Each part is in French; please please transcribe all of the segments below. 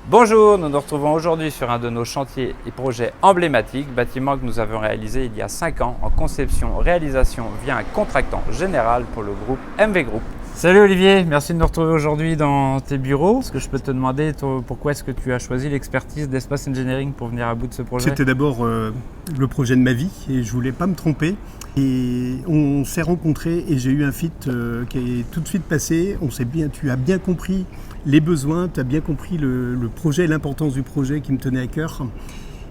Bonjour, nous nous retrouvons aujourd'hui sur un de nos chantiers et projets emblématiques, bâtiment que nous avons réalisé il y a 5 ans en conception-réalisation via un contractant général pour le groupe MV Group. Salut Olivier, merci de nous retrouver aujourd'hui dans tes bureaux. Est-ce que je peux te demander pourquoi est-ce que tu as choisi l'expertise d'Espace Engineering pour venir à bout de ce projet? C'était d'abord le projet de ma vie et je voulais pas me tromper. Et on s'est rencontrés et j'ai eu un fit qui est tout de suite passé. Tu as bien compris les besoins, tu as bien compris le projet, l'importance du projet qui me tenait à cœur.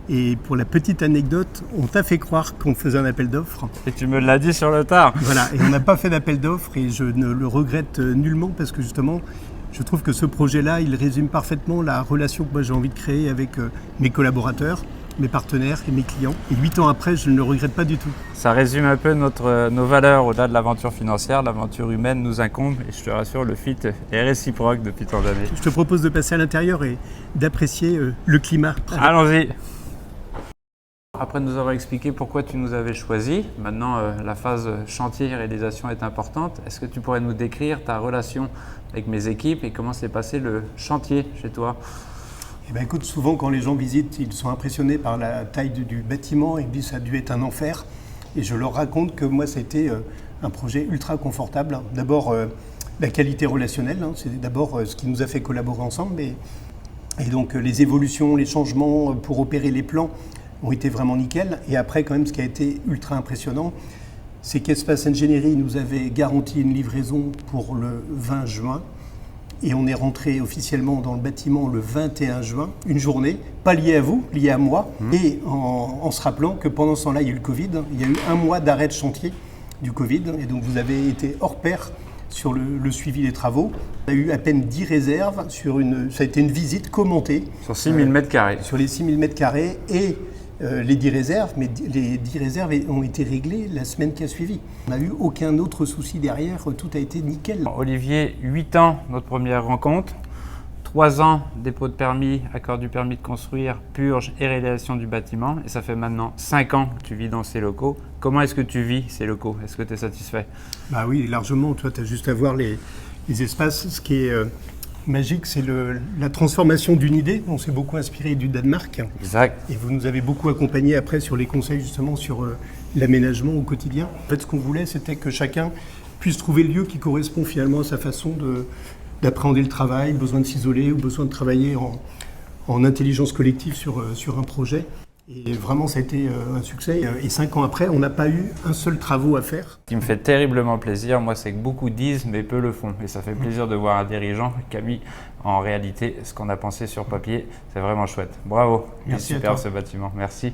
Et pour la petite anecdote, on t'a fait croire qu'on faisait un appel d'offres. Et tu me l'as dit sur le tard. Voilà, et on n'a pas fait d'appel d'offres et je ne le regrette nullement parce que justement, je trouve que ce projet-là, il résume parfaitement la relation que moi j'ai envie de créer avec mes collaborateurs, mes partenaires et mes clients. Et 8 ans après, je ne le regrette pas du tout. Ça résume un peu nos valeurs au-delà de l'aventure financière. L'aventure humaine nous incombe et je te rassure, le fit est réciproque depuis tant d'années. Je te propose de passer à l'intérieur et d'apprécier le climat. Allons-y. Après nous avoir expliqué pourquoi tu nous avais choisi, maintenant la phase chantier et réalisation est importante. Est-ce que tu pourrais nous décrire ta relation avec mes équipes et comment s'est passé le chantier chez toi? Eh ben, écoute, souvent quand les gens visitent, ils sont impressionnés par la taille du bâtiment et ils disent que ça a dû être un enfer. Et je leur raconte que moi, ça a été un projet ultra confortable. D'abord, la qualité relationnelle, c'est d'abord ce qui nous a fait collaborer ensemble. Et donc les évolutions, les changements pour opérer les plans ont été vraiment nickel. Et après, quand même, ce qui a été ultra impressionnant, c'est qu'Espace Engineering nous avait garanti une livraison pour le 20 juin. Et on est rentré officiellement dans le bâtiment le 21 juin, une journée, pas liée à vous, liée à moi, et en se rappelant que pendant ce temps-là, il y a eu le Covid, il y a eu 1 mois d'arrêt de chantier du Covid, et donc vous avez été hors pair sur le suivi des travaux. On a eu à peine 10 réserves, ça a été une visite commentée. Sur 6000 m². Sur les 6000 m², et les 10 réserves, mais les 10 réserves ont été réglées la semaine qui a suivi. On n'a eu aucun autre souci derrière, tout a été nickel. Olivier, 8 ans, notre première rencontre, 3 ans, dépôt de permis, accord du permis de construire, purge et réalisation du bâtiment, et ça fait maintenant 5 ans que tu vis dans ces locaux. Comment est-ce que tu vis ces locaux? Est-ce que tu es satisfait? Bah oui, largement, toi tu as juste à voir les espaces. Ce qui est magique, c'est la transformation d'une idée. On s'est beaucoup inspiré du Danemark. Exact. Et vous nous avez beaucoup accompagnés après sur les conseils justement sur l'aménagement au quotidien. En fait, ce qu'on voulait, c'était que chacun puisse trouver le lieu qui correspond finalement à sa façon d'appréhender le travail, besoin de s'isoler ou besoin de travailler en intelligence collective sur un projet. Et vraiment, ça a été un succès. Et 5 ans après, on n'a pas eu un seul travaux à faire. Ce qui me fait terriblement plaisir, moi, c'est que beaucoup disent, mais peu le font. Et ça fait plaisir de voir un dirigeant qui a mis en réalité ce qu'on a pensé sur papier. C'est vraiment chouette. Bravo. Merci super à toi. ce bâtiment. Merci.